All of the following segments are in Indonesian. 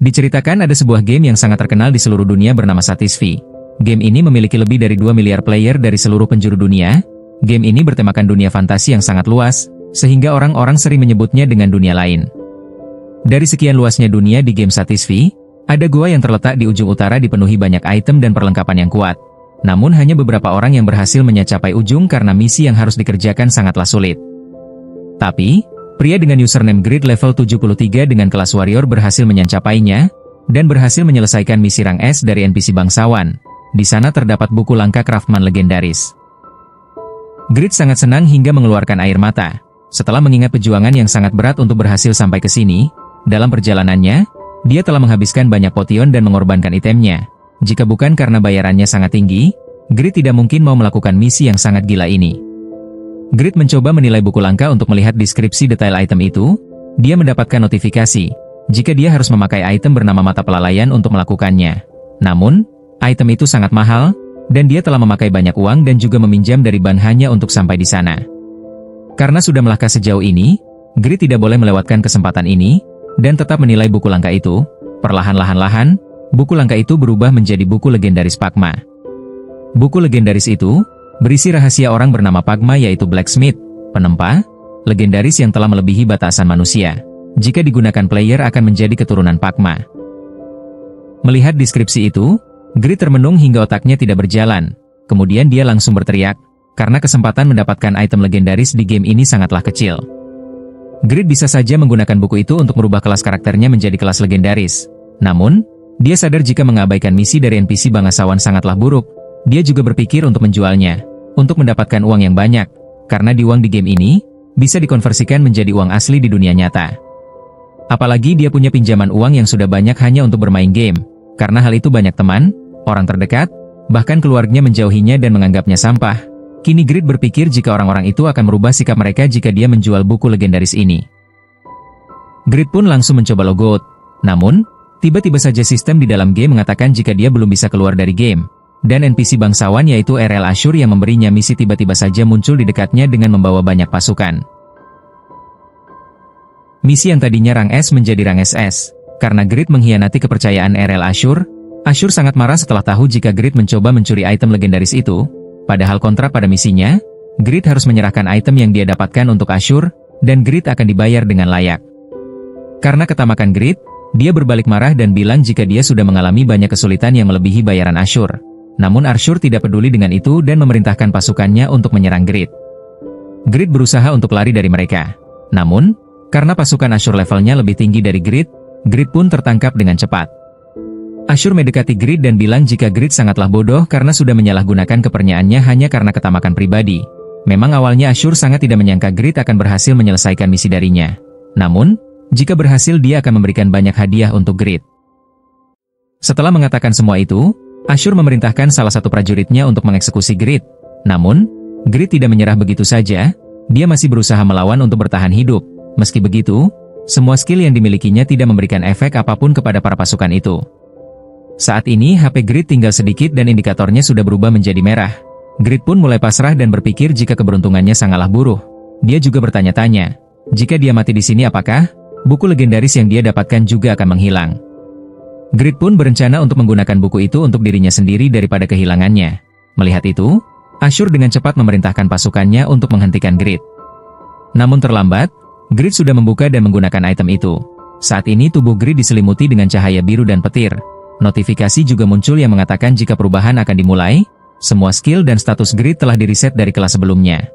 Diceritakan ada sebuah game yang sangat terkenal di seluruh dunia bernama Satisfy. Game ini memiliki lebih dari 2 miliar player dari seluruh penjuru dunia. Game ini bertemakan dunia fantasi yang sangat luas, sehingga orang-orang sering menyebutnya dengan dunia lain. Dari sekian luasnya dunia di game Satisfy, ada gua yang terletak di ujung utara dipenuhi banyak item dan perlengkapan yang kuat. Namun hanya beberapa orang yang berhasil mencapai ujung karena misi yang harus dikerjakan sangatlah sulit. Tapi, pria dengan username Grid level 73 dengan kelas warrior berhasil mencapainya, dan berhasil menyelesaikan misi rang S dari NPC bangsawan. Di sana terdapat buku langka Craftman legendaris. Grid sangat senang hingga mengeluarkan air mata. Setelah mengingat perjuangan yang sangat berat untuk berhasil sampai ke sini, dalam perjalanannya, dia telah menghabiskan banyak potion dan mengorbankan itemnya. Jika bukan karena bayarannya sangat tinggi, Grid tidak mungkin mau melakukan misi yang sangat gila ini. Grid mencoba menilai buku langka untuk melihat deskripsi detail item itu. Dia mendapatkan notifikasi jika dia harus memakai item bernama mata pelalaian untuk melakukannya. Namun, item itu sangat mahal, dan dia telah memakai banyak uang dan juga meminjam dari ban hanya untuk sampai di sana. Karena sudah melangkah sejauh ini, Grid tidak boleh melewatkan kesempatan ini, dan tetap menilai buku langka itu. Perlahan-lahan, buku langka itu berubah menjadi buku legendaris Pagma. Buku legendaris itu berisi rahasia orang bernama Pagma, yaitu Blacksmith, penempa legendaris yang telah melebihi batasan manusia. Jika digunakan player akan menjadi keturunan Pagma. Melihat deskripsi itu, Grid termenung hingga otaknya tidak berjalan. Kemudian dia langsung berteriak, karena kesempatan mendapatkan item legendaris di game ini sangatlah kecil. Grid bisa saja menggunakan buku itu untuk merubah kelas karakternya menjadi kelas legendaris. Namun, dia sadar jika mengabaikan misi dari NPC bangsawan sangatlah buruk. Dia juga berpikir untuk menjualnya, untuk mendapatkan uang yang banyak, karena uang di game ini bisa dikonversikan menjadi uang asli di dunia nyata. Apalagi dia punya pinjaman uang yang sudah banyak hanya untuk bermain game. Karena hal itu banyak teman, orang terdekat, bahkan keluarganya menjauhinya dan menganggapnya sampah. Kini Grid berpikir jika orang-orang itu akan merubah sikap mereka jika dia menjual buku legendaris ini. Grid pun langsung mencoba logout. Namun, tiba-tiba saja sistem di dalam game mengatakan jika dia belum bisa keluar dari game. Dan NPC bangsawan yaitu RL Ashur yang memberinya misi tiba-tiba saja muncul di dekatnya dengan membawa banyak pasukan. Misi yang tadinya rang S menjadi rang SS. Karena Grid mengkhianati kepercayaan RL Ashur, Ashur sangat marah setelah tahu jika Grid mencoba mencuri item legendaris itu. Padahal kontra pada misinya, Grid harus menyerahkan item yang dia dapatkan untuk Ashur, dan Grid akan dibayar dengan layak. Karena ketamakan Grid, dia berbalik marah dan bilang jika dia sudah mengalami banyak kesulitan yang melebihi bayaran Ashur. Namun Ashur tidak peduli dengan itu dan memerintahkan pasukannya untuk menyerang Grid. Grid berusaha untuk lari dari mereka. Namun, karena pasukan Ashur levelnya lebih tinggi dari Grid, Grid pun tertangkap dengan cepat. Ashur mendekati Grid dan bilang jika Grid sangatlah bodoh karena sudah menyalahgunakan kepercayaannya hanya karena ketamakan pribadi. Memang awalnya Ashur sangat tidak menyangka Grid akan berhasil menyelesaikan misi darinya. Namun, jika berhasil dia akan memberikan banyak hadiah untuk Grid. Setelah mengatakan semua itu, Ashur memerintahkan salah satu prajuritnya untuk mengeksekusi Grid. Namun, Grid tidak menyerah begitu saja, dia masih berusaha melawan untuk bertahan hidup. Meski begitu, semua skill yang dimilikinya tidak memberikan efek apapun kepada para pasukan itu. Saat ini HP Grid tinggal sedikit dan indikatornya sudah berubah menjadi merah. Grid pun mulai pasrah dan berpikir jika keberuntungannya sangatlah buruk. Dia juga bertanya-tanya, jika dia mati di sini apakah buku legendaris yang dia dapatkan juga akan menghilang? Grid pun berencana untuk menggunakan buku itu untuk dirinya sendiri daripada kehilangannya. Melihat itu, Ashur dengan cepat memerintahkan pasukannya untuk menghentikan Grid. Namun terlambat, Grid sudah membuka dan menggunakan item itu. Saat ini tubuh Grid diselimuti dengan cahaya biru dan petir. Notifikasi juga muncul yang mengatakan jika perubahan akan dimulai. Semua skill dan status Grid telah diriset dari kelas sebelumnya.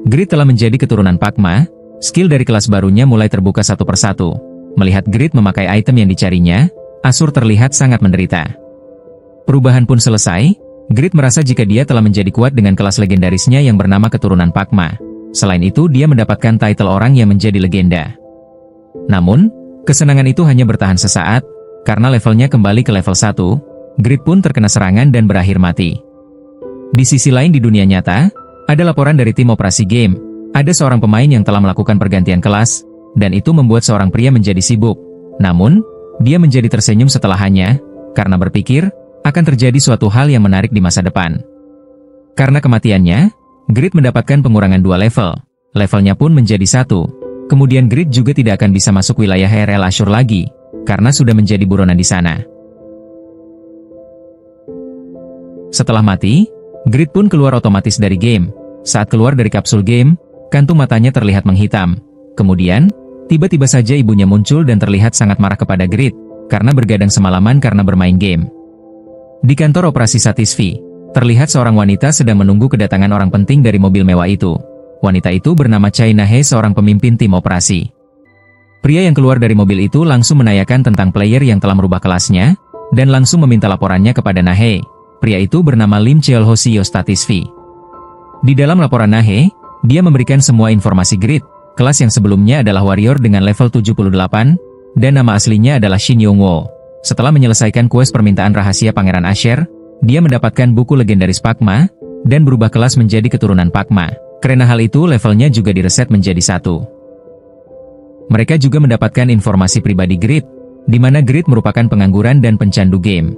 Grid telah menjadi keturunan Pagma. Skill dari kelas barunya mulai terbuka satu persatu. Melihat Grid memakai item yang dicarinya, Ashur terlihat sangat menderita. Perubahan pun selesai. Grid merasa jika dia telah menjadi kuat dengan kelas legendarisnya yang bernama keturunan Pagma. Selain itu dia mendapatkan title orang yang menjadi legenda. Namun, kesenangan itu hanya bertahan sesaat. Karena levelnya kembali ke level 1, Grid pun terkena serangan dan berakhir mati. Di sisi lain di dunia nyata, ada laporan dari tim operasi game. Ada seorang pemain yang telah melakukan pergantian kelas, dan itu membuat seorang pria menjadi sibuk. Namun, dia menjadi tersenyum setelahnya, karena berpikir, akan terjadi suatu hal yang menarik di masa depan. Karena kematiannya, Grid mendapatkan pengurangan 2 level. Levelnya pun menjadi 1. Kemudian Grid juga tidak akan bisa masuk wilayah RL Ashur lagi. karena sudah menjadi buronan di sana. Setelah mati, Grid pun keluar otomatis dari game. Saat keluar dari kapsul game, kantung matanya terlihat menghitam. Kemudian, tiba-tiba saja ibunya muncul dan terlihat sangat marah kepada Grid, karena bergadang semalaman karena bermain game. Di kantor operasi Satisfy, terlihat seorang wanita sedang menunggu kedatangan orang penting dari mobil mewah itu. Wanita itu bernama Chai Na-hee, seorang pemimpin tim operasi. Pria yang keluar dari mobil itu langsung menanyakan tentang player yang telah merubah kelasnya, dan langsung meminta laporannya kepada Na-hee. Pria itu bernama Lim Cheol-ho, CEO Satisfy. Di dalam laporan Na-hee, dia memberikan semua informasi Grid. Kelas yang sebelumnya adalah warrior dengan level 78, dan nama aslinya adalah Shin Yong-woo. Setelah menyelesaikan quest permintaan rahasia Pangeran Asher, dia mendapatkan buku legendaris Pakma, dan berubah kelas menjadi keturunan Pakma. Karena hal itu levelnya juga direset menjadi 1. Mereka juga mendapatkan informasi pribadi Grid, di mana Grid merupakan pengangguran dan pencandu game.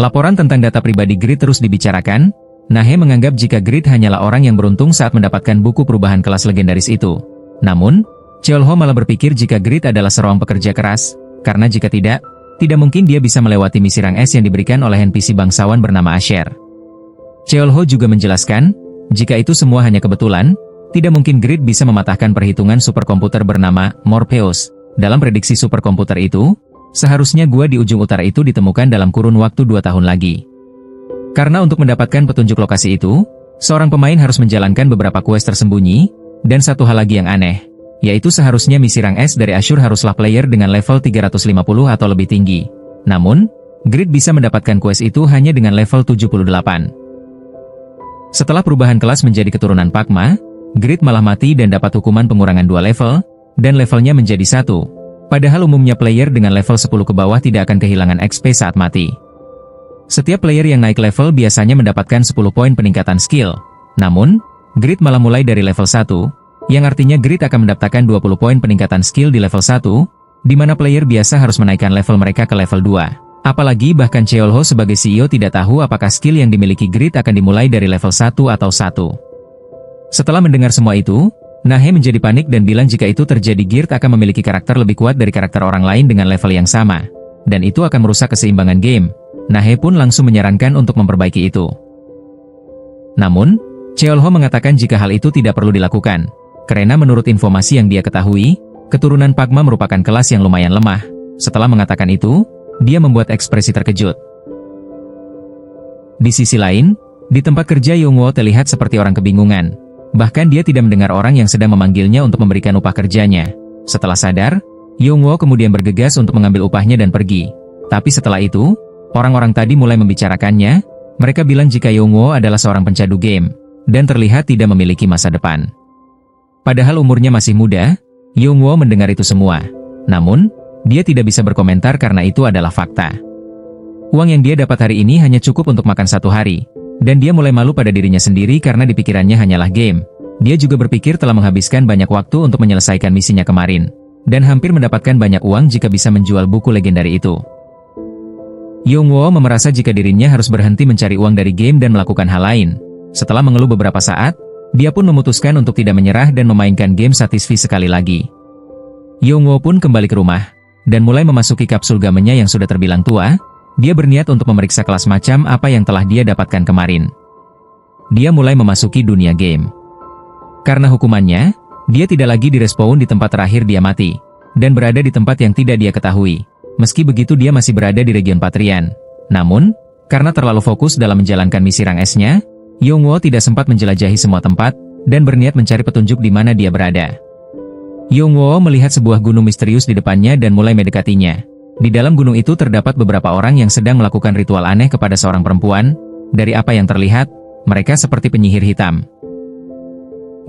Laporan tentang data pribadi Grid terus dibicarakan. Na-hee menganggap jika Grid hanyalah orang yang beruntung saat mendapatkan buku perubahan kelas legendaris itu. Namun, Cheol-ho malah berpikir jika Grid adalah seorang pekerja keras, karena jika tidak mungkin dia bisa melewati misi rang S yang diberikan oleh NPC bangsawan bernama Asher. Cheol-ho juga menjelaskan, jika itu semua hanya kebetulan, tidak mungkin Grid bisa mematahkan perhitungan superkomputer bernama Morpheus. Dalam prediksi superkomputer itu, seharusnya gua di ujung utara itu ditemukan dalam kurun waktu 2 tahun lagi. Karena untuk mendapatkan petunjuk lokasi itu, seorang pemain harus menjalankan beberapa quest tersembunyi, dan satu hal lagi yang aneh, yaitu seharusnya misi rang S dari Ashur haruslah player dengan level 350 atau lebih tinggi. Namun, Grid bisa mendapatkan quest itu hanya dengan level 78. Setelah perubahan kelas menjadi keturunan Pakma, Grid malah mati dan dapat hukuman pengurangan 2 level, dan levelnya menjadi 1. Padahal umumnya player dengan level 10 ke bawah tidak akan kehilangan XP saat mati. Setiap player yang naik level biasanya mendapatkan 10 poin peningkatan skill. Namun, Grid malah mulai dari level 1, yang artinya Grid akan mendapatkan 20 poin peningkatan skill di level 1, di mana player biasa harus menaikkan level mereka ke level 2. Apalagi bahkan Cheol-ho sebagai CEO tidak tahu apakah skill yang dimiliki Grid akan dimulai dari level 1 atau 1. Setelah mendengar semua itu, Na-hee menjadi panik dan bilang jika itu terjadi Grid akan memiliki karakter lebih kuat dari karakter orang lain dengan level yang sama. Dan itu akan merusak keseimbangan game. Na-hee pun langsung menyarankan untuk memperbaiki itu. Namun, Cheol-ho mengatakan jika hal itu tidak perlu dilakukan. Karena menurut informasi yang dia ketahui, keturunan Pakma merupakan kelas yang lumayan lemah. Setelah mengatakan itu, dia membuat ekspresi terkejut. Di sisi lain, di tempat kerja Yong-woo terlihat seperti orang kebingungan. Bahkan dia tidak mendengar orang yang sedang memanggilnya untuk memberikan upah kerjanya. Setelah sadar, Yong-woo kemudian bergegas untuk mengambil upahnya dan pergi. Tapi setelah itu, orang-orang tadi mulai membicarakannya. Mereka bilang jika Yong-woo adalah seorang pencandu game, dan terlihat tidak memiliki masa depan. Padahal umurnya masih muda, Yong-woo mendengar itu semua. Namun, dia tidak bisa berkomentar karena itu adalah fakta. Uang yang dia dapat hari ini hanya cukup untuk makan 1 hari. Dan dia mulai malu pada dirinya sendiri karena di pikirannya hanyalah game. Dia juga berpikir telah menghabiskan banyak waktu untuk menyelesaikan misinya kemarin. Dan hampir mendapatkan banyak uang jika bisa menjual buku legendari itu. Yong-woo merasa jika dirinya harus berhenti mencari uang dari game dan melakukan hal lain. Setelah mengeluh beberapa saat, dia pun memutuskan untuk tidak menyerah dan memainkan game Satisfy sekali lagi. Yong-woo pun kembali ke rumah, dan mulai memasuki kapsul gamenya yang sudah terbilang tua. Dia berniat untuk memeriksa kelas macam apa yang telah dia dapatkan kemarin. Dia mulai memasuki dunia game. Karena hukumannya, dia tidak lagi direspawn di tempat terakhir dia mati, dan berada di tempat yang tidak dia ketahui. Meski begitu dia masih berada di region Patrian. Namun, karena terlalu fokus dalam menjalankan misi rang S-nya, Yong-woo tidak sempat menjelajahi semua tempat, dan berniat mencari petunjuk di mana dia berada. Yong-woo melihat sebuah gunung misterius di depannya dan mulai mendekatinya. Di dalam gunung itu terdapat beberapa orang yang sedang melakukan ritual aneh kepada seorang perempuan. Dari apa yang terlihat, mereka seperti penyihir hitam.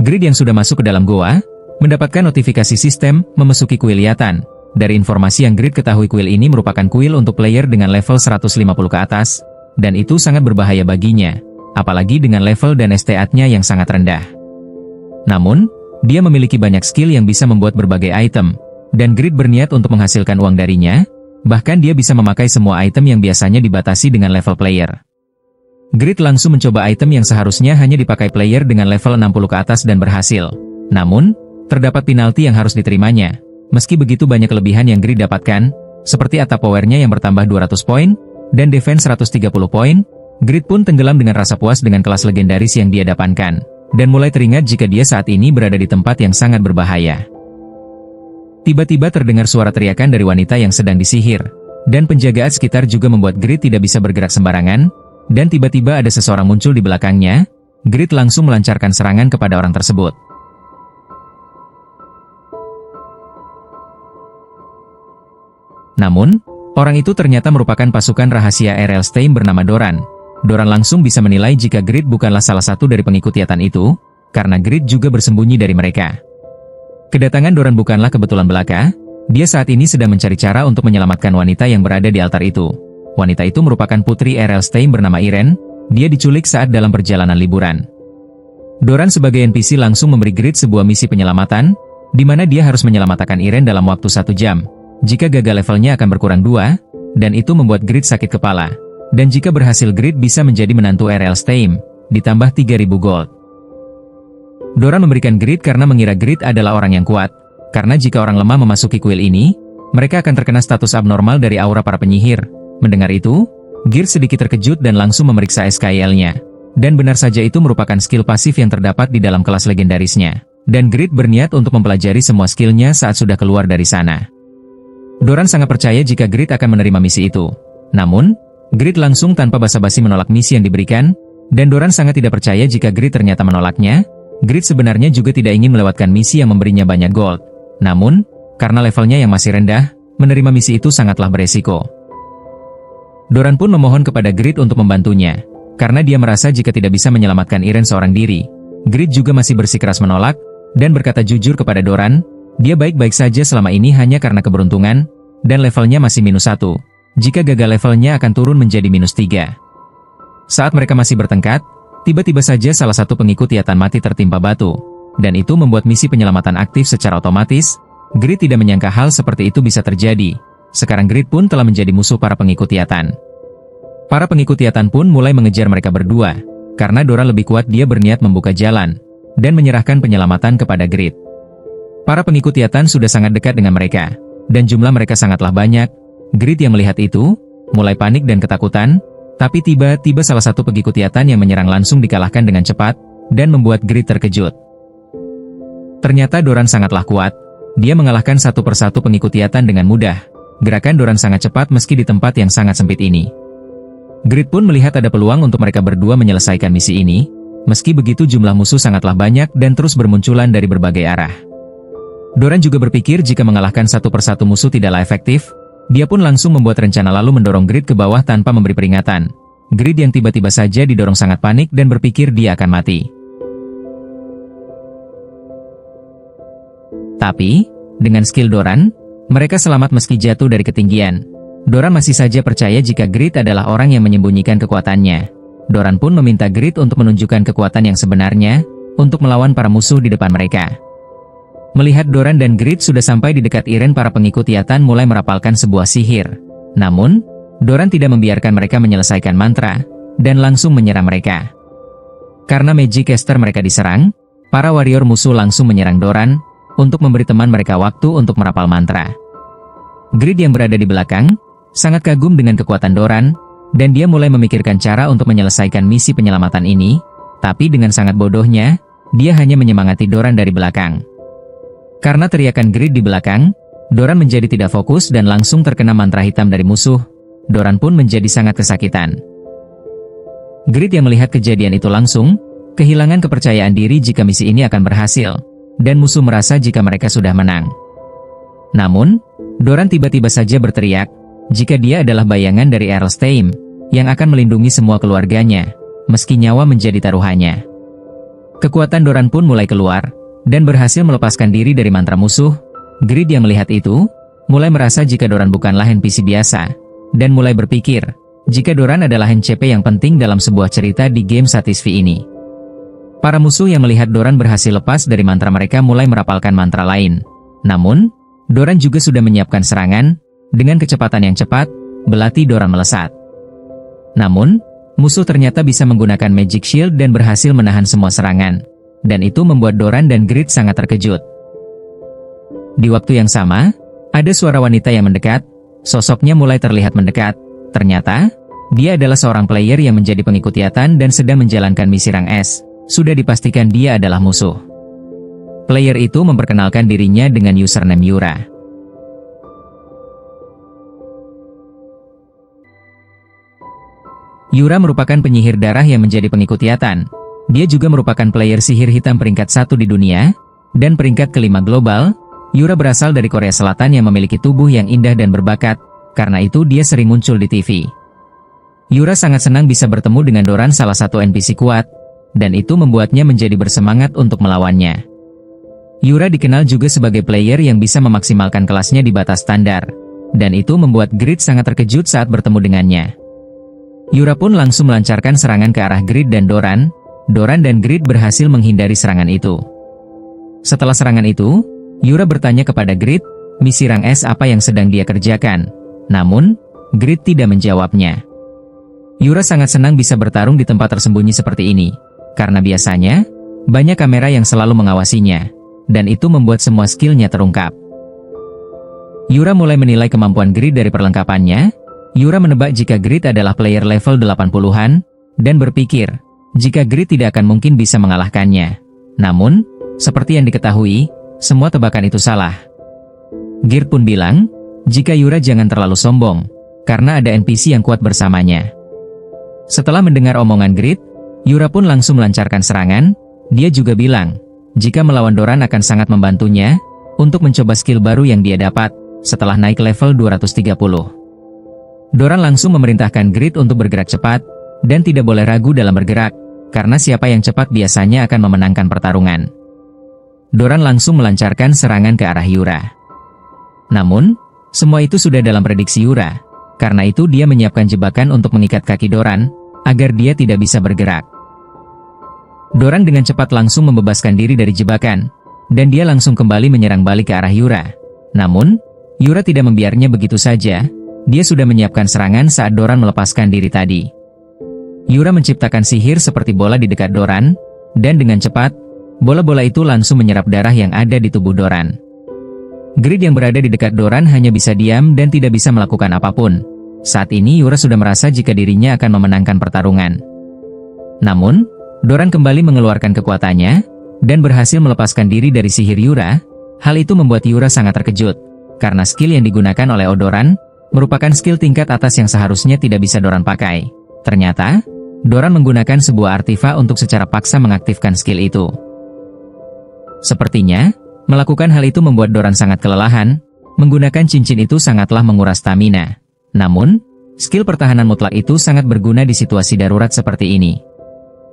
Grid yang sudah masuk ke dalam goa, mendapatkan notifikasi sistem memasuki kuil lihatan. Dari informasi yang Grid ketahui, kuil ini merupakan kuil untuk player dengan level 150 ke atas, dan itu sangat berbahaya baginya, apalagi dengan level dan STA-nya yang sangat rendah. Namun, dia memiliki banyak skill yang bisa membuat berbagai item, dan Grid berniat untuk menghasilkan uang darinya. Bahkan dia bisa memakai semua item yang biasanya dibatasi dengan level player. Grid langsung mencoba item yang seharusnya hanya dipakai player dengan level 60 ke atas dan berhasil. Namun, terdapat penalti yang harus diterimanya. Meski begitu banyak kelebihan yang Grid dapatkan, seperti atap powernya yang bertambah 200 poin, dan defense 130 poin, Grid pun tenggelam dengan rasa puas dengan kelas legendaris yang dia dapatkan, dan mulai teringat jika dia saat ini berada di tempat yang sangat berbahaya. Tiba-tiba terdengar suara teriakan dari wanita yang sedang disihir, dan penjagaan sekitar juga membuat Grid tidak bisa bergerak sembarangan, dan tiba-tiba ada seseorang muncul di belakangnya. Grid langsung melancarkan serangan kepada orang tersebut. Namun, orang itu ternyata merupakan pasukan rahasia R.L. Stein bernama Doran. Doran langsung bisa menilai jika Grid bukanlah salah satu dari pengikut Yatan itu, karena Grid juga bersembunyi dari mereka. Kedatangan Doran bukanlah kebetulan belaka, dia saat ini sedang mencari cara untuk menyelamatkan wanita yang berada di altar itu. Wanita itu merupakan putri R.L. Stein bernama Irene, dia diculik saat dalam perjalanan liburan. Doran sebagai NPC langsung memberi Grid sebuah misi penyelamatan, di mana dia harus menyelamatkan Irene dalam waktu 1 jam. Jika gagal levelnya akan berkurang 2, dan itu membuat Grid sakit kepala. Dan jika berhasil Grid bisa menjadi menantu R.L. Stein, ditambah 3.000 gold. Doran memberikan Grid karena mengira Grid adalah orang yang kuat, karena jika orang lemah memasuki kuil ini, mereka akan terkena status abnormal dari aura para penyihir. Mendengar itu, Grid sedikit terkejut dan langsung memeriksa SKL-nya. Dan benar saja itu merupakan skill pasif yang terdapat di dalam kelas legendarisnya. Dan Grid berniat untuk mempelajari semua skillnya saat sudah keluar dari sana. Doran sangat percaya jika Grid akan menerima misi itu. Namun, Grid langsung tanpa basa-basi menolak misi yang diberikan, dan Doran sangat tidak percaya jika Grid ternyata menolaknya. Grid sebenarnya juga tidak ingin melewatkan misi yang memberinya banyak gold. Namun, karena levelnya yang masih rendah, menerima misi itu sangatlah beresiko. Doran pun memohon kepada Grid untuk membantunya, karena dia merasa jika tidak bisa menyelamatkan Irene seorang diri. Grid juga masih bersikeras menolak, dan berkata jujur kepada Doran, dia baik-baik saja selama ini hanya karena keberuntungan, dan levelnya masih -1. Jika gagal levelnya akan turun menjadi -3. Saat mereka masih bertengkar, tiba-tiba saja salah satu pengikut Yatan mati tertimpa batu, dan itu membuat misi penyelamatan aktif secara otomatis. Grid tidak menyangka hal seperti itu bisa terjadi. Sekarang Grid pun telah menjadi musuh para pengikut Yatan. Para pengikut Yatan pun mulai mengejar mereka berdua, karena Doran lebih kuat dia berniat membuka jalan, dan menyerahkan penyelamatan kepada Grid. Para pengikut Yatan sudah sangat dekat dengan mereka, dan jumlah mereka sangatlah banyak. Grid yang melihat itu, mulai panik dan ketakutan, tapi tiba-tiba salah satu pengikut Yatan yang menyerang langsung dikalahkan dengan cepat, dan membuat Grid terkejut. Ternyata Doran sangatlah kuat, dia mengalahkan satu persatu pengikut Yatan dengan mudah. Gerakan Doran sangat cepat meski di tempat yang sangat sempit ini. Grid pun melihat ada peluang untuk mereka berdua menyelesaikan misi ini, meski begitu jumlah musuh sangatlah banyak dan terus bermunculan dari berbagai arah. Doran juga berpikir jika mengalahkan satu persatu musuh tidaklah efektif, dia pun langsung membuat rencana lalu mendorong Grid ke bawah tanpa memberi peringatan. Grid yang tiba-tiba saja didorong sangat panik dan berpikir dia akan mati. Tapi, dengan skill Doran, mereka selamat meski jatuh dari ketinggian. Doran masih saja percaya jika Grid adalah orang yang menyembunyikan kekuatannya. Doran pun meminta Grid untuk menunjukkan kekuatan yang sebenarnya, untuk melawan para musuh di depan mereka. Melihat Doran dan Grid sudah sampai di dekat Irene, para pengikut Yatan mulai merapalkan sebuah sihir. Namun, Doran tidak membiarkan mereka menyelesaikan mantra, dan langsung menyerang mereka. Karena Magic Caster mereka diserang, para warrior musuh langsung menyerang Doran, untuk memberi teman mereka waktu untuk merapal mantra. Grid yang berada di belakang, sangat kagum dengan kekuatan Doran, dan dia mulai memikirkan cara untuk menyelesaikan misi penyelamatan ini, tapi dengan sangat bodohnya, dia hanya menyemangati Doran dari belakang. Karena teriakan Grid di belakang, Doran menjadi tidak fokus dan langsung terkena mantra hitam dari musuh. Doran pun menjadi sangat kesakitan. Grid yang melihat kejadian itu langsung kehilangan kepercayaan diri jika misi ini akan berhasil, dan musuh merasa jika mereka sudah menang. Namun, Doran tiba-tiba saja berteriak, jika dia adalah bayangan dari R.L. Stein, yang akan melindungi semua keluarganya, meski nyawa menjadi taruhannya. Kekuatan Doran pun mulai keluar, dan berhasil melepaskan diri dari mantra musuh. Grid yang melihat itu, mulai merasa jika Doran bukanlah NPC biasa, dan mulai berpikir, jika Doran adalah NCP yang penting dalam sebuah cerita di game Satisfy ini. Para musuh yang melihat Doran berhasil lepas dari mantra mereka mulai merapalkan mantra lain. Namun, Doran juga sudah menyiapkan serangan, dengan kecepatan yang cepat, belati Doran melesat. Namun, musuh ternyata bisa menggunakan Magic Shield dan berhasil menahan semua serangan. Dan itu membuat Doran dan Grid sangat terkejut. Di waktu yang sama, ada suara wanita yang mendekat, sosoknya mulai terlihat mendekat. Ternyata, dia adalah seorang player yang menjadi pengikut Yatan dan sedang menjalankan misi rang S. Sudah dipastikan dia adalah musuh. Player itu memperkenalkan dirinya dengan username Yura. Yura merupakan penyihir darah yang menjadi pengikut Yatan. Dia juga merupakan player sihir hitam peringkat 1 di dunia, dan peringkat kelima global. Yura berasal dari Korea Selatan yang memiliki tubuh yang indah dan berbakat, karena itu dia sering muncul di TV. Yura sangat senang bisa bertemu dengan Doran, salah satu NPC kuat, dan itu membuatnya menjadi bersemangat untuk melawannya. Yura dikenal juga sebagai player yang bisa memaksimalkan kelasnya di batas standar, dan itu membuat Grid sangat terkejut saat bertemu dengannya. Yura pun langsung melancarkan serangan ke arah Grid dan Doran. Doran dan Grid berhasil menghindari serangan itu. Setelah serangan itu, Yura bertanya kepada Grid, misi rang S apa yang sedang dia kerjakan. Namun, Grid tidak menjawabnya. Yura sangat senang bisa bertarung di tempat tersembunyi seperti ini, karena biasanya, banyak kamera yang selalu mengawasinya, dan itu membuat semua skillnya terungkap. Yura mulai menilai kemampuan Grid dari perlengkapannya. Yura menebak jika Grid adalah player level 80-an, dan berpikir, jika Grid tidak akan mungkin bisa mengalahkannya. Namun, seperti yang diketahui, semua tebakan itu salah. Grid pun bilang, jika Yura jangan terlalu sombong, karena ada NPC yang kuat bersamanya. Setelah mendengar omongan Grid, Yura pun langsung melancarkan serangan. Dia juga bilang, jika melawan Doran akan sangat membantunya, untuk mencoba skill baru yang dia dapat, setelah naik level 230. Doran langsung memerintahkan Grid untuk bergerak cepat, dan tidak boleh ragu dalam bergerak, karena siapa yang cepat biasanya akan memenangkan pertarungan. Doran langsung melancarkan serangan ke arah Yura. Namun, semua itu sudah dalam prediksi Yura. Karena itu dia menyiapkan jebakan untuk mengikat kaki Doran, agar dia tidak bisa bergerak. Doran dengan cepat langsung membebaskan diri dari jebakan, dan dia langsung kembali menyerang balik ke arah Yura. Namun, Yura tidak membiarnya begitu saja. Dia sudah menyiapkan serangan saat Doran melepaskan diri tadi. Yura menciptakan sihir seperti bola di dekat Doran, dan dengan cepat, bola-bola itu langsung menyerap darah yang ada di tubuh Doran. Grid yang berada di dekat Doran hanya bisa diam dan tidak bisa melakukan apapun. Saat ini Yura sudah merasa jika dirinya akan memenangkan pertarungan. Namun, Doran kembali mengeluarkan kekuatannya, dan berhasil melepaskan diri dari sihir Yura. Hal itu membuat Yura sangat terkejut, karena skill yang digunakan oleh Doran merupakan skill tingkat atas yang seharusnya tidak bisa Doran pakai. Ternyata, Doran menggunakan sebuah artifa untuk secara paksa mengaktifkan skill itu. Sepertinya, melakukan hal itu membuat Doran sangat kelelahan. Menggunakan cincin itu sangatlah menguras stamina. Namun, skill pertahanan mutlak itu sangat berguna di situasi darurat seperti ini.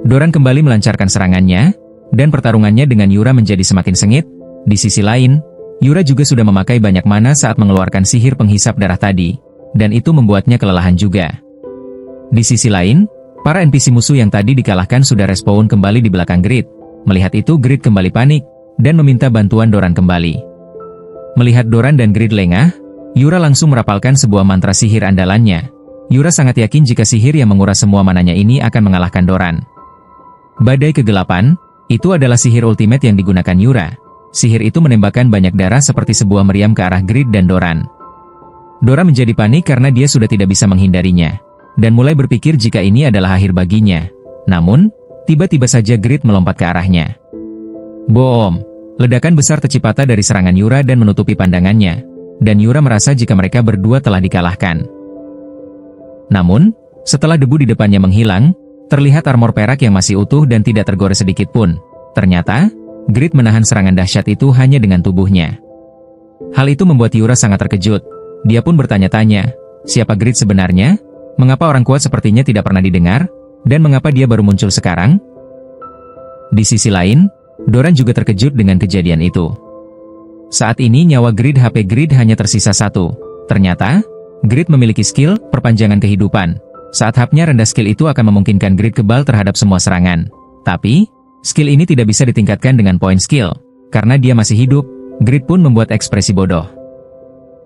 Doran kembali melancarkan serangannya, dan pertarungannya dengan Yura menjadi semakin sengit. Di sisi lain, Yura juga sudah memakai banyak mana saat mengeluarkan sihir penghisap darah tadi, dan itu membuatnya kelelahan juga. Di sisi lain, para NPC musuh yang tadi dikalahkan sudah respawn kembali di belakang Grid. Melihat itu Grid kembali panik, dan meminta bantuan Doran kembali. Melihat Doran dan Grid lengah, Yura langsung merapalkan sebuah mantra sihir andalannya. Yura sangat yakin jika sihir yang menguras semua mananya ini akan mengalahkan Doran. Badai Kegelapan, itu adalah sihir ultimate yang digunakan Yura. Sihir itu menembakkan banyak darah seperti sebuah meriam ke arah Grid dan Doran. Doran menjadi panik karena dia sudah tidak bisa menghindarinya, dan mulai berpikir jika ini adalah akhir baginya. Namun, tiba-tiba saja Grid melompat ke arahnya. Boom! Ledakan besar tercipta dari serangan Yura dan menutupi pandangannya, dan Yura merasa jika mereka berdua telah dikalahkan. Namun, setelah debu di depannya menghilang, terlihat armor perak yang masih utuh dan tidak tergores sedikit pun. Ternyata, Grid menahan serangan dahsyat itu hanya dengan tubuhnya. Hal itu membuat Yura sangat terkejut. Dia pun bertanya-tanya, siapa Grid sebenarnya? Mengapa orang kuat sepertinya tidak pernah didengar? Dan mengapa dia baru muncul sekarang? Di sisi lain, Doran juga terkejut dengan kejadian itu. Saat ini nyawa Grid HP Grid hanya tersisa 1. Ternyata, Grid memiliki skill perpanjangan kehidupan. Saat HP-nya rendah, skill itu akan memungkinkan Grid kebal terhadap semua serangan. Tapi, skill ini tidak bisa ditingkatkan dengan poin skill. Karena dia masih hidup, Grid pun membuat ekspresi bodoh.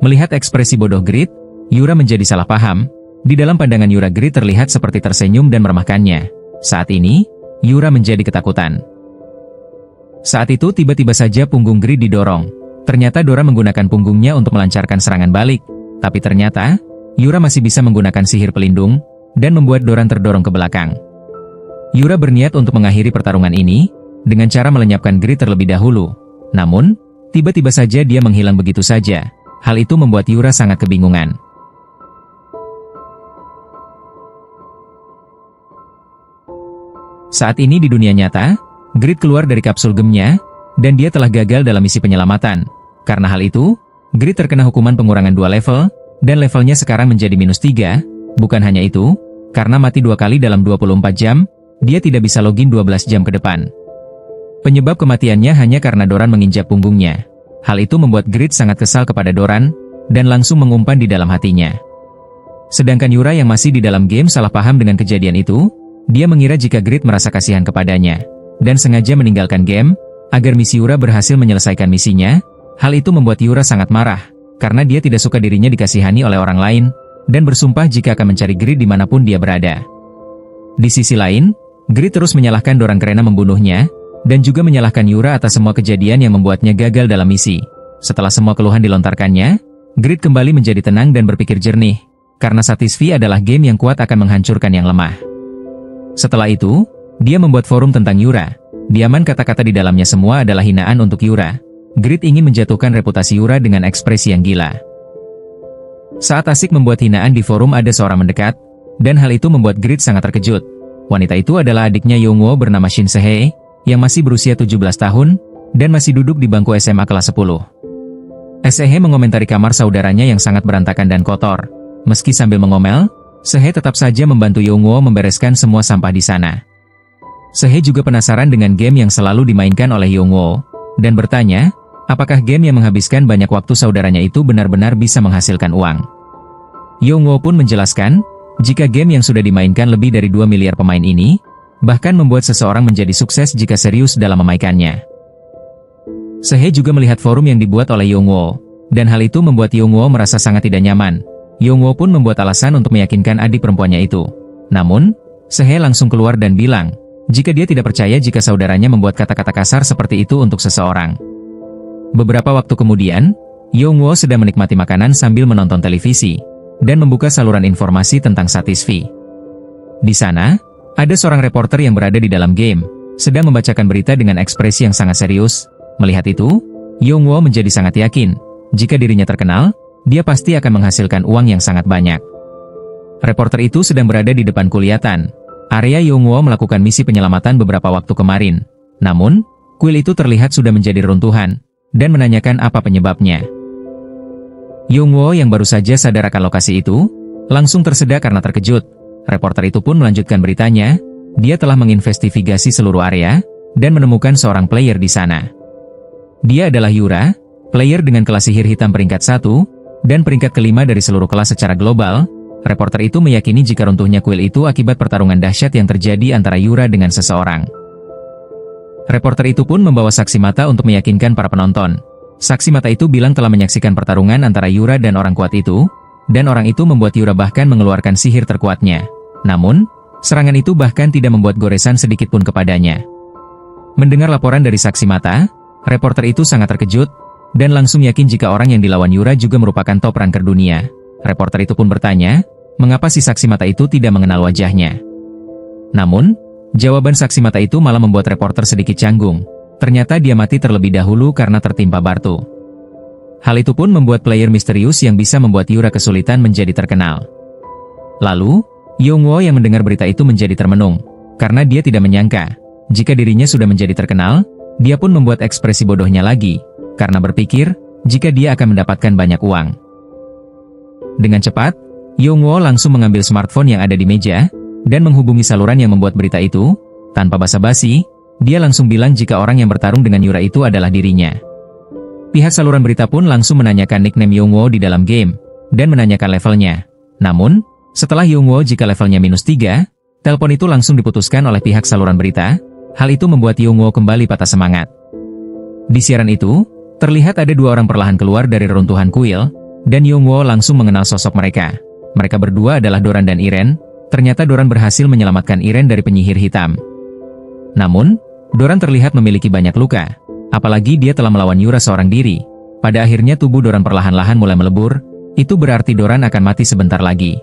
Melihat ekspresi bodoh Grid, Yura menjadi salah paham. Di dalam pandangan Yura, Grid terlihat seperti tersenyum dan meremehkannya. Saat ini, Yura menjadi ketakutan. Saat itu tiba-tiba saja punggung Grid didorong. Ternyata Doran menggunakan punggungnya untuk melancarkan serangan balik. Tapi ternyata, Yura masih bisa menggunakan sihir pelindung, dan membuat Doran terdorong ke belakang. Yura berniat untuk mengakhiri pertarungan ini, dengan cara melenyapkan Grid terlebih dahulu. Namun, tiba-tiba saja dia menghilang begitu saja. Hal itu membuat Yura sangat kebingungan. Saat ini di dunia nyata, Grid keluar dari kapsul gemnya, dan dia telah gagal dalam misi penyelamatan. Karena hal itu, Grid terkena hukuman pengurangan 2 level, dan levelnya sekarang menjadi -3. Bukan hanya itu, karena mati 2 kali dalam 24 jam, dia tidak bisa login 12 jam ke depan. Penyebab kematiannya hanya karena Doran menginjak punggungnya. Hal itu membuat Grid sangat kesal kepada Doran, dan langsung mengumpan di dalam hatinya. Sedangkan Yura yang masih di dalam game salah paham dengan kejadian itu, dia mengira jika Grid merasa kasihan kepadanya, dan sengaja meninggalkan game, agar misi Yura berhasil menyelesaikan misinya. Hal itu membuat Yura sangat marah, karena dia tidak suka dirinya dikasihani oleh orang lain, dan bersumpah jika akan mencari Grid dimanapun dia berada. Di sisi lain, Grid terus menyalahkan Doran karena membunuhnya, dan juga menyalahkan Yura atas semua kejadian yang membuatnya gagal dalam misi. Setelah semua keluhan dilontarkannya, Grid kembali menjadi tenang dan berpikir jernih, karena Satisfy adalah game yang kuat akan menghancurkan yang lemah. Setelah itu, dia membuat forum tentang Yura. Diaman kata-kata di dalamnya semua adalah hinaan untuk Yura. Grid ingin menjatuhkan reputasi Yura dengan ekspresi yang gila. Saat asik membuat hinaan di forum ada seorang mendekat, dan hal itu membuat Grid sangat terkejut. Wanita itu adalah adiknya Yongwoo bernama Shin Se-hye, yang masih berusia 17 tahun, dan masih duduk di bangku SMA kelas 10. Se-hye mengomentari kamar saudaranya yang sangat berantakan dan kotor. Meski sambil mengomel, Se-hye tetap saja membantu Yongwoo membereskan semua sampah di sana. Se-hye juga penasaran dengan game yang selalu dimainkan oleh Yongwoo, dan bertanya, apakah game yang menghabiskan banyak waktu saudaranya itu benar-benar bisa menghasilkan uang. Yongwoo pun menjelaskan, jika game yang sudah dimainkan lebih dari 2 miliar pemain ini, bahkan membuat seseorang menjadi sukses jika serius dalam memainkannya. Se-hye juga melihat forum yang dibuat oleh Yongwoo, dan hal itu membuat Yongwoo merasa sangat tidak nyaman. Yongwoo pun membuat alasan untuk meyakinkan adik perempuannya itu. Namun, Se-hye langsung keluar dan bilang, jika dia tidak percaya jika saudaranya membuat kata-kata kasar seperti itu untuk seseorang. Beberapa waktu kemudian, Yongwoo sedang menikmati makanan sambil menonton televisi, dan membuka saluran informasi tentang Satisfy. Di sana, ada seorang reporter yang berada di dalam game, sedang membacakan berita dengan ekspresi yang sangat serius. Melihat itu, Yongwoo menjadi sangat yakin, jika dirinya terkenal, dia pasti akan menghasilkan uang yang sangat banyak. Reporter itu sedang berada di depan Kuliatan, area Yongwoo melakukan misi penyelamatan beberapa waktu kemarin. Namun, kuil itu terlihat sudah menjadi runtuhan, dan menanyakan apa penyebabnya. Yongwoo yang baru saja sadar akan lokasi itu, langsung tersedak karena terkejut. Reporter itu pun melanjutkan beritanya, dia telah menginvestigasi seluruh area, dan menemukan seorang player di sana. Dia adalah Yura, player dengan kelas sihir hitam peringkat 1, dan peringkat kelima dari seluruh kelas secara global. Reporter itu meyakini jika runtuhnya kuil itu akibat pertarungan dahsyat yang terjadi antara Yura dengan seseorang. Reporter itu pun membawa saksi mata untuk meyakinkan para penonton. Saksi mata itu bilang telah menyaksikan pertarungan antara Yura dan orang kuat itu, dan orang itu membuat Yura bahkan mengeluarkan sihir terkuatnya. Namun, serangan itu bahkan tidak membuat goresan sedikit pun kepadanya. Mendengar laporan dari saksi mata, reporter itu sangat terkejut, dan langsung yakin jika orang yang dilawan Yura juga merupakan top ranker dunia. Reporter itu pun bertanya, mengapa si saksi mata itu tidak mengenal wajahnya. Namun, jawaban saksi mata itu malah membuat reporter sedikit canggung. Ternyata dia mati terlebih dahulu karena tertimpa batu. Hal itu pun membuat player misterius yang bisa membuat Yura kesulitan menjadi terkenal. Lalu, Yongwoo yang mendengar berita itu menjadi termenung, karena dia tidak menyangka, jika dirinya sudah menjadi terkenal, dia pun membuat ekspresi bodohnya lagi, karena berpikir, jika dia akan mendapatkan banyak uang. Dengan cepat, Yongwoo langsung mengambil smartphone yang ada di meja, dan menghubungi saluran yang membuat berita itu. Tanpa basa-basi, dia langsung bilang jika orang yang bertarung dengan Yura itu adalah dirinya. Pihak saluran berita pun langsung menanyakan nickname Yongwoo di dalam game, dan menanyakan levelnya. Namun, setelah Yongwoo jika levelnya -3, telepon itu langsung diputuskan oleh pihak saluran berita. Hal itu membuat Yongwoo kembali patah semangat. Di siaran itu, terlihat ada 2 orang perlahan keluar dari reruntuhan kuil, dan Yongwoo langsung mengenal sosok mereka. Mereka berdua adalah Doran dan Iren. Ternyata Doran berhasil menyelamatkan Iren dari penyihir hitam. Namun, Doran terlihat memiliki banyak luka, apalagi dia telah melawan Yura seorang diri. Pada akhirnya tubuh Doran perlahan-lahan mulai melebur. itu berarti Doran akan mati sebentar lagi.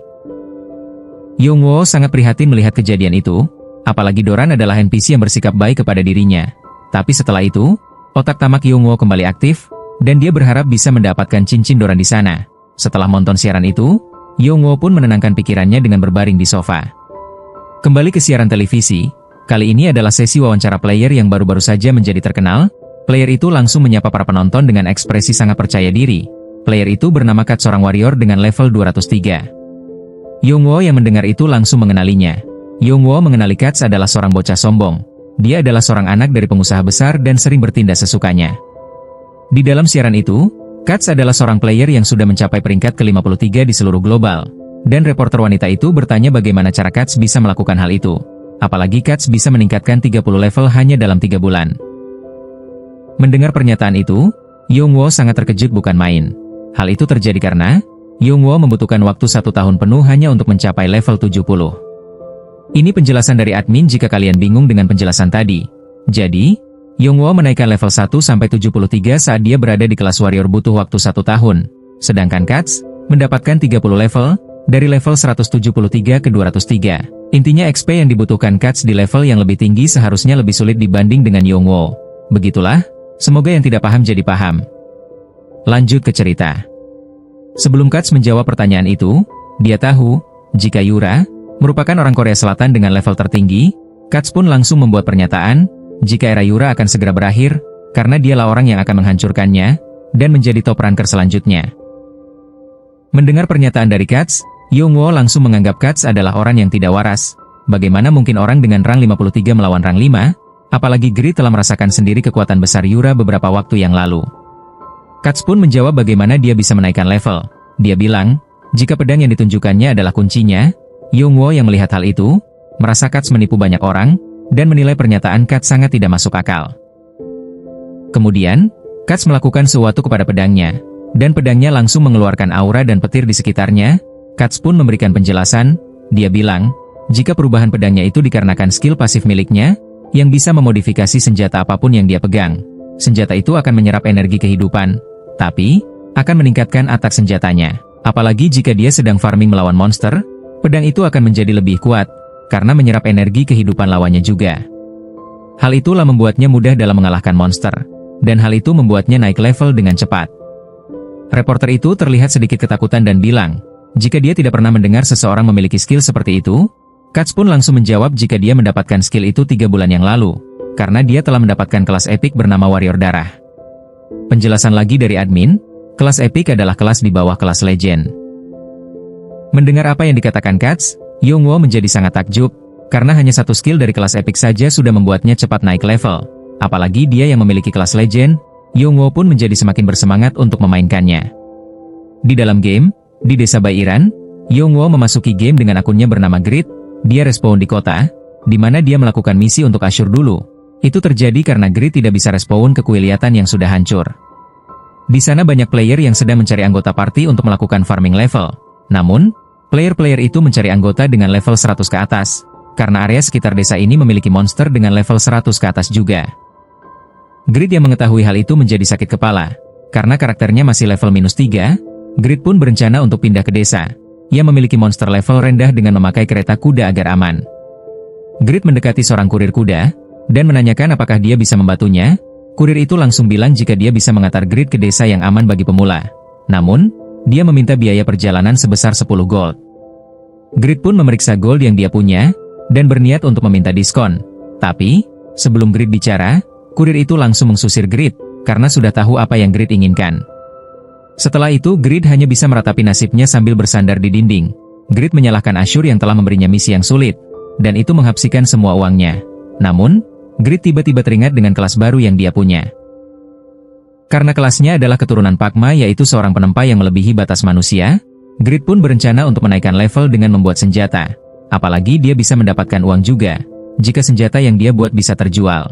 Yongwo sangat prihatin melihat kejadian itu, apalagi Doran adalah NPC yang bersikap baik kepada dirinya. Tapi setelah itu, otak tamak Yongwo kembali aktif, dan dia berharap bisa mendapatkan cincin Doran di sana. Setelah menonton siaran itu, Yongwo pun menenangkan pikirannya dengan berbaring di sofa. Kembali ke siaran televisi, kali ini adalah sesi wawancara player yang baru-baru saja menjadi terkenal. Player itu langsung menyapa para penonton dengan ekspresi sangat percaya diri. Player itu bernama Kat, seorang warrior dengan level 203. Yongwo yang mendengar itu langsung mengenalinya. Yongwo mengenali Kat adalah seorang bocah sombong. Dia adalah seorang anak dari pengusaha besar dan sering bertindak sesukanya. Di dalam siaran itu, Kat adalah seorang player yang sudah mencapai peringkat ke-53 di seluruh global. Dan reporter wanita itu bertanya bagaimana cara Kat bisa melakukan hal itu. Apalagi Kat bisa meningkatkan 30 level hanya dalam 3 bulan. Mendengar pernyataan itu, Yongwo sangat terkejut bukan main. Hal itu terjadi karena Yongwo membutuhkan waktu 1 tahun penuh hanya untuk mencapai level 70. Ini penjelasan dari admin jika kalian bingung dengan penjelasan tadi. Jadi, Yongwo menaikkan level 1 sampai 73 saat dia berada di kelas warrior butuh waktu 1 tahun. Sedangkan Kat mendapatkan 30 level, dari level 173 ke 203. Intinya XP yang dibutuhkan Kat di level yang lebih tinggi seharusnya lebih sulit dibanding dengan Yongwo. Begitulah, semoga yang tidak paham jadi paham. Lanjut ke cerita. Sebelum Kat menjawab pertanyaan itu, dia tahu, jika Yura merupakan orang Korea Selatan dengan level tertinggi, Kat pun langsung membuat pernyataan, jika era Yura akan segera berakhir, karena dialah orang yang akan menghancurkannya, dan menjadi top ranker selanjutnya. Mendengar pernyataan dari Kat, Yongwo langsung menganggap Kat adalah orang yang tidak waras. Bagaimana mungkin orang dengan rang 53 melawan rang 5? Apalagi Grid telah merasakan sendiri kekuatan besar Yura beberapa waktu yang lalu. Kat pun menjawab bagaimana dia bisa menaikkan level. Dia bilang, jika pedang yang ditunjukkannya adalah kuncinya. Yongwo yang melihat hal itu, merasa Kat menipu banyak orang, dan menilai pernyataan Kat sangat tidak masuk akal. Kemudian, Kat melakukan sesuatu kepada pedangnya, dan pedangnya langsung mengeluarkan aura dan petir di sekitarnya. Kat pun memberikan penjelasan, dia bilang, jika perubahan pedangnya itu dikarenakan skill pasif miliknya, yang bisa memodifikasi senjata apapun yang dia pegang. Senjata itu akan menyerap energi kehidupan, tapi akan meningkatkan atak senjatanya. Apalagi jika dia sedang farming melawan monster, pedang itu akan menjadi lebih kuat, karena menyerap energi kehidupan lawannya juga. Hal itulah membuatnya mudah dalam mengalahkan monster, dan hal itu membuatnya naik level dengan cepat. Reporter itu terlihat sedikit ketakutan dan bilang, jika dia tidak pernah mendengar seseorang memiliki skill seperti itu. Kat pun langsung menjawab jika dia mendapatkan skill itu 3 bulan yang lalu, karena dia telah mendapatkan kelas epic bernama Warrior Darah. Penjelasan lagi dari admin, kelas epic adalah kelas di bawah kelas legend. Mendengar apa yang dikatakan Kat, Yongwo menjadi sangat takjub, karena hanya satu skill dari kelas epic saja sudah membuatnya cepat naik level. Apalagi dia yang memiliki kelas legend, Yongwo pun menjadi semakin bersemangat untuk memainkannya. Di dalam game, di desa Bairan, Yongwo memasuki game dengan akunnya bernama Grid. Dia respawn di kota, di mana dia melakukan misi untuk Ashur dulu. Itu terjadi karena Grid tidak bisa respawn ke Kuiliatan yang sudah hancur. Di sana banyak player yang sedang mencari anggota party untuk melakukan farming level. Namun, player-player itu mencari anggota dengan level 100 ke atas, karena area sekitar desa ini memiliki monster dengan level 100 ke atas juga. Grid yang mengetahui hal itu menjadi sakit kepala. Karena karakternya masih level -3, Grid pun berencana untuk pindah ke desa. Ia memiliki monster level rendah dengan memakai kereta kuda agar aman. Grid mendekati seorang kurir kuda, dan menanyakan apakah dia bisa membantunya. Kurir itu langsung bilang jika dia bisa mengantar Grid ke desa yang aman bagi pemula. Namun, dia meminta biaya perjalanan sebesar 10 gold. Grid pun memeriksa gold yang dia punya, dan berniat untuk meminta diskon. Tapi, sebelum Grid bicara, kurir itu langsung mengusir Grid, karena sudah tahu apa yang Grid inginkan. Setelah itu Grid hanya bisa meratapi nasibnya sambil bersandar di dinding. Grid menyalahkan Ashur yang telah memberinya misi yang sulit, dan itu menghabiskan semua uangnya. Namun, Grid tiba-tiba teringat dengan kelas baru yang dia punya. Karena kelasnya adalah keturunan Pakma yaitu seorang penempa yang melebihi batas manusia, Grid pun berencana untuk menaikkan level dengan membuat senjata. Apalagi dia bisa mendapatkan uang juga, jika senjata yang dia buat bisa terjual.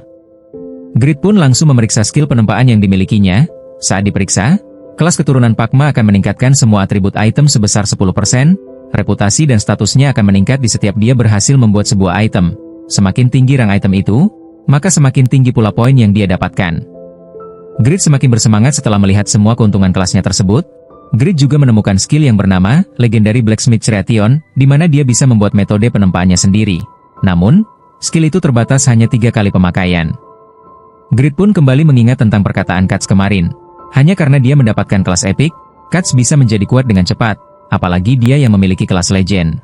Grid pun langsung memeriksa skill penempaan yang dimilikinya. Saat diperiksa, kelas keturunan Pakma akan meningkatkan semua atribut item sebesar 10%, reputasi dan statusnya akan meningkat di setiap dia berhasil membuat sebuah item. Semakin tinggi rang item itu, maka semakin tinggi pula poin yang dia dapatkan. Grid semakin bersemangat setelah melihat semua keuntungan kelasnya tersebut. Grid juga menemukan skill yang bernama Legendary Blacksmith Creation, di mana dia bisa membuat metode penempaannya sendiri. Namun, skill itu terbatas hanya 3 kali pemakaian. Grid pun kembali mengingat tentang perkataan Katz kemarin. Hanya karena dia mendapatkan kelas epic, Katz bisa menjadi kuat dengan cepat, apalagi dia yang memiliki kelas legend.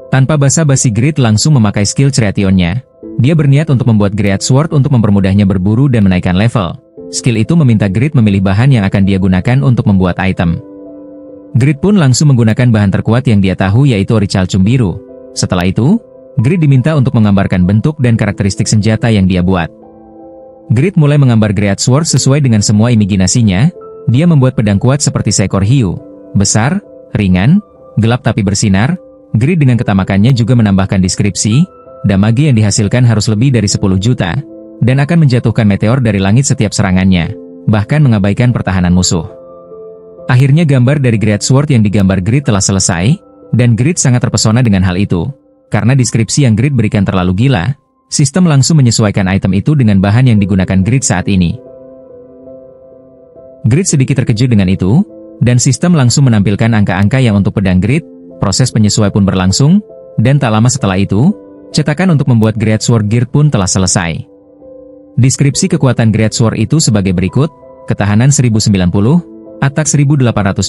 Tanpa basa-basi, Grid langsung memakai skill Creation-nya. Dia berniat untuk membuat Great Sword untuk mempermudahnya berburu dan menaikkan level. Skill itu meminta Grid memilih bahan yang akan dia gunakan untuk membuat item. Grid pun langsung menggunakan bahan terkuat yang dia tahu, yaitu orichalcum biru. Setelah itu, Grid diminta untuk menggambarkan bentuk dan karakteristik senjata yang dia buat. Grid mulai menggambar Great Sword sesuai dengan semua imajinasinya. Dia membuat pedang kuat seperti seekor hiu, besar, ringan, gelap tapi bersinar. Grid dengan ketamakannya juga menambahkan deskripsi, damage yang dihasilkan harus lebih dari 10 juta, dan akan menjatuhkan meteor dari langit setiap serangannya, bahkan mengabaikan pertahanan musuh. Akhirnya gambar dari Great Sword yang digambar Grid telah selesai, dan Grid sangat terpesona dengan hal itu. Karena deskripsi yang Grid berikan terlalu gila, sistem langsung menyesuaikan item itu dengan bahan yang digunakan Grid saat ini. Grid sedikit terkejut dengan itu, dan sistem langsung menampilkan angka-angka yang untuk pedang Grid. Proses penyesuaian pun berlangsung, dan tak lama setelah itu, cetakan untuk membuat Great Sword Gear pun telah selesai. Deskripsi kekuatan Great Sword itu sebagai berikut: ketahanan 1090, attack 1820,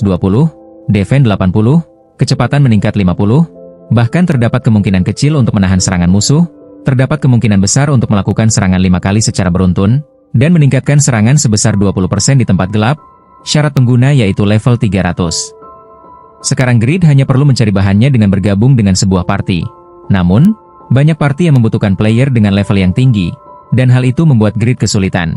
defense 80, kecepatan meningkat 50, bahkan terdapat kemungkinan kecil untuk menahan serangan musuh, terdapat kemungkinan besar untuk melakukan serangan 5 kali secara beruntun, dan meningkatkan serangan sebesar 20% di tempat gelap. Syarat pengguna yaitu level 300. Sekarang Grid hanya perlu mencari bahannya dengan bergabung dengan sebuah party. Namun, banyak party yang membutuhkan player dengan level yang tinggi, dan hal itu membuat Grid kesulitan.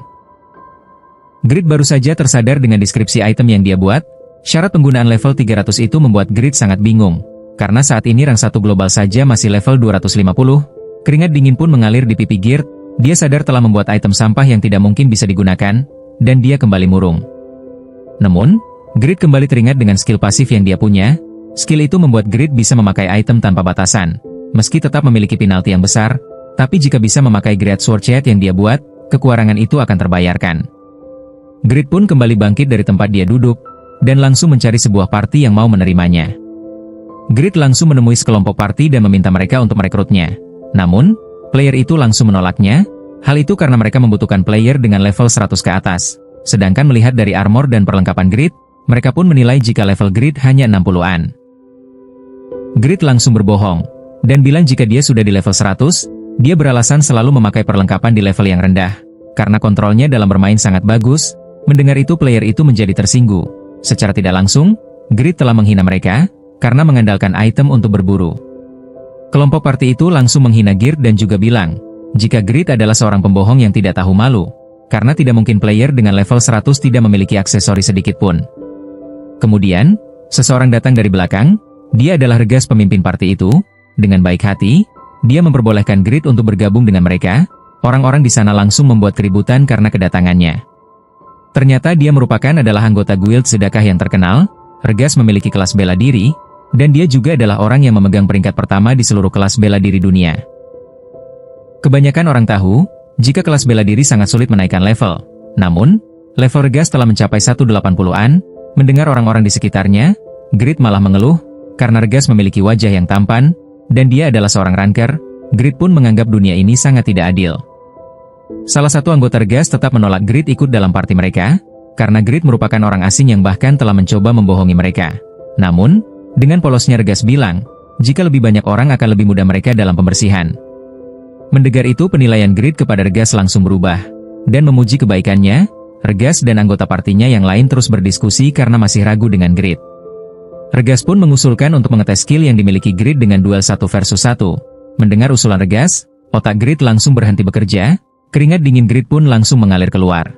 Grid baru saja tersadar dengan deskripsi item yang dia buat. Syarat penggunaan level 300 itu membuat Grid sangat bingung, karena saat ini rang 1 global saja masih level 250. Keringat dingin pun mengalir di pipi Grid. Dia sadar telah membuat item sampah yang tidak mungkin bisa digunakan, dan dia kembali murung. Namun, Grid kembali teringat dengan skill pasif yang dia punya. Skill itu membuat Grid bisa memakai item tanpa batasan, meski tetap memiliki penalti yang besar. Tapi jika bisa memakai Great Sword Chat yang dia buat, kekurangan itu akan terbayarkan. Grid pun kembali bangkit dari tempat dia duduk, dan langsung mencari sebuah party yang mau menerimanya. Grid langsung menemui sekelompok party dan meminta mereka untuk merekrutnya. Namun, player itu langsung menolaknya. Hal itu karena mereka membutuhkan player dengan level 100 ke atas. Sedangkan melihat dari armor dan perlengkapan Grid, mereka pun menilai jika level Grid hanya 60-an. Grid langsung berbohong, dan bilang jika dia sudah di level 100, dia beralasan selalu memakai perlengkapan di level yang rendah. Karena kontrolnya dalam bermain sangat bagus. Mendengar itu player itu menjadi tersinggung. Secara tidak langsung, Grid telah menghina mereka, karena mengandalkan item untuk berburu. Kelompok party itu langsung menghina Grid dan juga bilang, jika Grid adalah seorang pembohong yang tidak tahu malu, karena tidak mungkin player dengan level 100 tidak memiliki aksesori sedikit pun. Kemudian, seseorang datang dari belakang. Dia adalah Regas, pemimpin party itu. Dengan baik hati, dia memperbolehkan Grid untuk bergabung dengan mereka. Orang-orang di sana langsung membuat keributan karena kedatangannya. Ternyata dia merupakan adalah anggota guild sedekah yang terkenal. Regas memiliki kelas bela diri, dan dia juga adalah orang yang memegang peringkat pertama di seluruh kelas bela diri dunia. Kebanyakan orang tahu, jika kelas bela diri sangat sulit menaikkan level. Namun, level Regas telah mencapai 180-an. Mendengar orang-orang di sekitarnya, Grid malah mengeluh, karena Regas memiliki wajah yang tampan, dan dia adalah seorang ranker. Grid pun menganggap dunia ini sangat tidak adil. Salah satu anggota Regas tetap menolak Grid ikut dalam party mereka, karena Grid merupakan orang asing yang bahkan telah mencoba membohongi mereka. Namun, dengan polosnya Regas bilang, jika lebih banyak orang akan lebih mudah mereka dalam pembersihan. Mendengar itu penilaian Grid kepada Regas langsung berubah, dan memuji kebaikannya. Regas dan anggota partinya yang lain terus berdiskusi karena masih ragu dengan Grid. Regas pun mengusulkan untuk mengetes skill yang dimiliki Grid dengan duel 1 versus 1. Mendengar usulan Regas, otak Grid langsung berhenti bekerja. Keringat dingin Grid pun langsung mengalir keluar.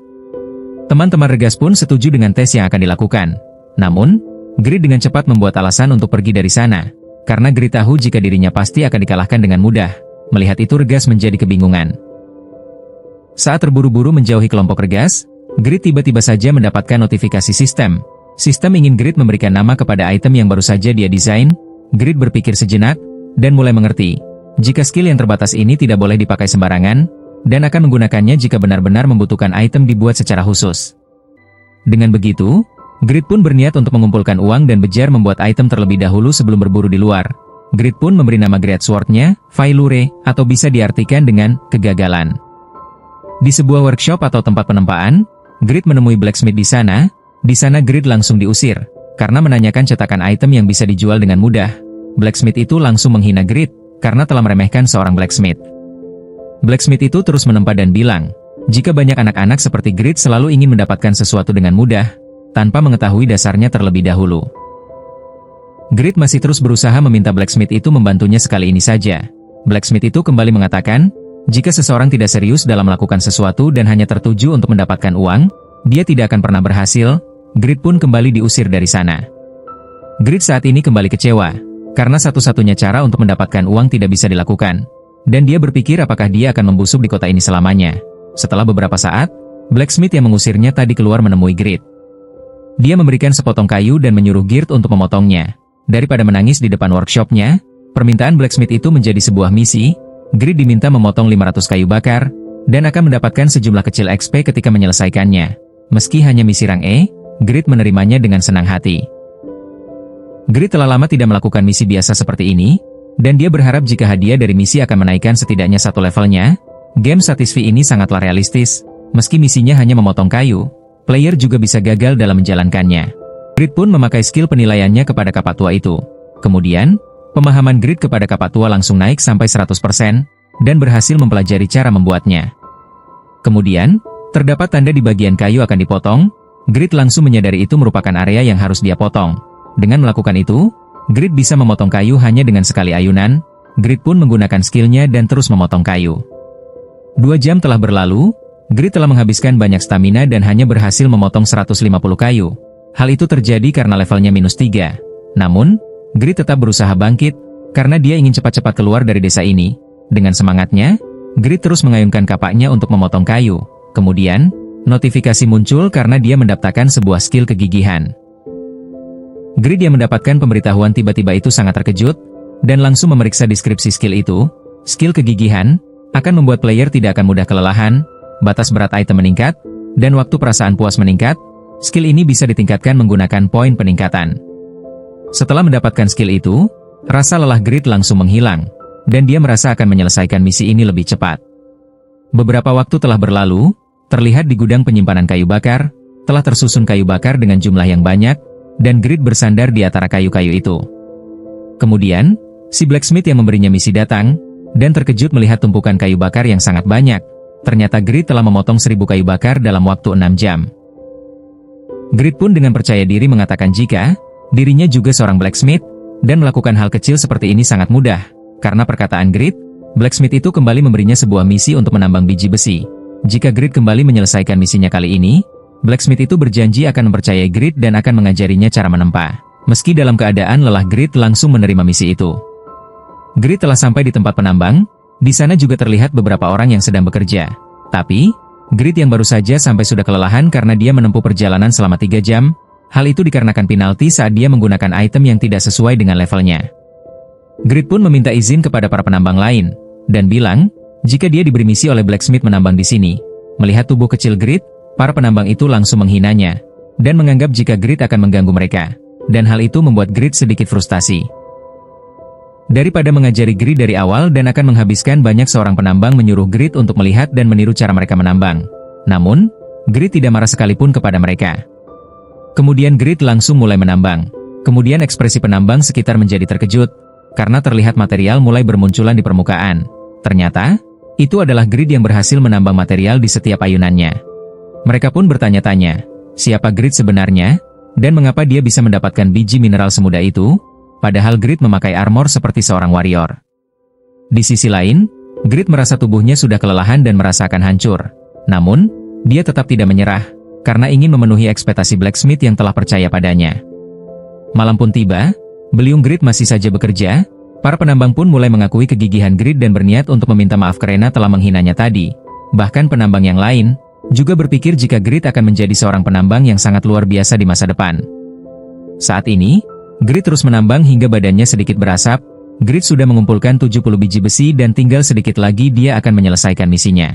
Teman-teman Regas pun setuju dengan tes yang akan dilakukan. Namun, Grid dengan cepat membuat alasan untuk pergi dari sana, karena Grid tahu jika dirinya pasti akan dikalahkan dengan mudah. Melihat itu Regas menjadi kebingungan. Saat terburu-buru menjauhi kelompok Regas, Grid tiba-tiba saja mendapatkan notifikasi sistem. Sistem ingin Grid memberikan nama kepada item yang baru saja dia desain. Grid berpikir sejenak, dan mulai mengerti, jika skill yang terbatas ini tidak boleh dipakai sembarangan, dan akan menggunakannya jika benar-benar membutuhkan item dibuat secara khusus. Dengan begitu, Grid pun berniat untuk mengumpulkan uang dan bejar membuat item terlebih dahulu sebelum berburu di luar. Grid pun memberi nama Great Sword-nya, Failure, atau bisa diartikan dengan kegagalan. Di sebuah workshop atau tempat penempaan, Grid menemui blacksmith di sana. Di sana Grid langsung diusir, karena menanyakan cetakan item yang bisa dijual dengan mudah. Blacksmith itu langsung menghina Grid, karena telah meremehkan seorang blacksmith. Blacksmith itu terus menempa dan bilang, jika banyak anak-anak seperti Grid selalu ingin mendapatkan sesuatu dengan mudah, tanpa mengetahui dasarnya terlebih dahulu. Grid masih terus berusaha meminta blacksmith itu membantunya sekali ini saja. Blacksmith itu kembali mengatakan, jika seseorang tidak serius dalam melakukan sesuatu dan hanya tertuju untuk mendapatkan uang, dia tidak akan pernah berhasil. Grid pun kembali diusir dari sana. Grid saat ini kembali kecewa, karena satu-satunya cara untuk mendapatkan uang tidak bisa dilakukan. Dan dia berpikir apakah dia akan membusuk di kota ini selamanya. Setelah beberapa saat, blacksmith yang mengusirnya tadi keluar menemui Grid. Dia memberikan sepotong kayu dan menyuruh Grid untuk memotongnya. Daripada menangis di depan workshopnya, permintaan blacksmith itu menjadi sebuah misi. Grid diminta memotong 500 kayu bakar, dan akan mendapatkan sejumlah kecil XP ketika menyelesaikannya. Meski hanya misi rang E, Grid menerimanya dengan senang hati. Grid telah lama tidak melakukan misi biasa seperti ini, dan dia berharap jika hadiah dari misi akan menaikkan setidaknya satu levelnya. Game Satisfy ini sangatlah realistis, meski misinya hanya memotong kayu, player juga bisa gagal dalam menjalankannya. Grid pun memakai skill penilaiannya kepada kapak tua itu. Kemudian, pemahaman Grid kepada kapak tua langsung naik sampai 100%, dan berhasil mempelajari cara membuatnya. Kemudian, terdapat tanda di bagian kayu akan dipotong. Grid langsung menyadari itu merupakan area yang harus dia potong. Dengan melakukan itu, Grid bisa memotong kayu hanya dengan sekali ayunan. Grid pun menggunakan skillnya dan terus memotong kayu. 2 jam telah berlalu, Grid telah menghabiskan banyak stamina dan hanya berhasil memotong 150 kayu. Hal itu terjadi karena levelnya -3. Namun, Grid tetap berusaha bangkit, karena dia ingin cepat-cepat keluar dari desa ini. Dengan semangatnya, Grid terus mengayunkan kapaknya untuk memotong kayu. Kemudian, notifikasi muncul karena dia mendapatkan sebuah skill kegigihan. Grid yang mendapatkan pemberitahuan tiba-tiba itu sangat terkejut, dan langsung memeriksa deskripsi skill itu. Skill kegigihan akan membuat player tidak akan mudah kelelahan, batas berat item meningkat, dan waktu perasaan puas meningkat. Skill ini bisa ditingkatkan menggunakan poin peningkatan. Setelah mendapatkan skill itu, rasa lelah Grid langsung menghilang, dan dia merasa akan menyelesaikan misi ini lebih cepat. Beberapa waktu telah berlalu. Terlihat di gudang penyimpanan kayu bakar, telah tersusun kayu bakar dengan jumlah yang banyak, dan Grid bersandar di antara kayu-kayu itu. Kemudian, si blacksmith yang memberinya misi datang, dan terkejut melihat tumpukan kayu bakar yang sangat banyak. Ternyata Grid telah memotong 1000 kayu bakar dalam waktu 6 jam. Grid pun dengan percaya diri mengatakan jika dirinya juga seorang blacksmith, dan melakukan hal kecil seperti ini sangat mudah. Karena perkataan Grid, blacksmith itu kembali memberinya sebuah misi untuk menambang biji besi. Jika Grid kembali menyelesaikan misinya kali ini, blacksmith itu berjanji akan mempercayai Grid dan akan mengajarinya cara menempa. Meski dalam keadaan lelah, Grid langsung menerima misi itu. Grid telah sampai di tempat penambang. Di sana juga terlihat beberapa orang yang sedang bekerja. Tapi, Grid yang baru saja sampai sudah kelelahan karena dia menempuh perjalanan selama 3 jam. Hal itu dikarenakan penalti saat dia menggunakan item yang tidak sesuai dengan levelnya. Grid pun meminta izin kepada para penambang lain, dan bilang, jika dia diberi misi oleh blacksmith menambang di sini. Melihat tubuh kecil Grid, para penambang itu langsung menghinanya, dan menganggap jika Grid akan mengganggu mereka. Dan hal itu membuat Grid sedikit frustasi. Daripada mengajari Grid dari awal dan akan menghabiskan banyak, seorang penambang menyuruh Grid untuk melihat dan meniru cara mereka menambang. Namun, Grid tidak marah sekalipun kepada mereka. Kemudian Grid langsung mulai menambang. Kemudian ekspresi penambang sekitar menjadi terkejut, karena terlihat material mulai bermunculan di permukaan. Ternyata, itu adalah Grid yang berhasil menambang material di setiap ayunannya. Mereka pun bertanya-tanya, siapa Grid sebenarnya, dan mengapa dia bisa mendapatkan biji mineral semudah itu, padahal Grid memakai armor seperti seorang warrior. Di sisi lain, Grid merasa tubuhnya sudah kelelahan dan merasakan hancur. Namun, dia tetap tidak menyerah, karena ingin memenuhi ekspektasi blacksmith yang telah percaya padanya. Malam pun tiba, beliung Grid masih saja bekerja. Para penambang pun mulai mengakui kegigihan Grid dan berniat untuk meminta maaf karena telah menghinanya tadi. Bahkan penambang yang lain juga berpikir jika Grid akan menjadi seorang penambang yang sangat luar biasa di masa depan. Saat ini, Grid terus menambang hingga badannya sedikit berasap. Grid sudah mengumpulkan 70 biji besi dan tinggal sedikit lagi dia akan menyelesaikan misinya.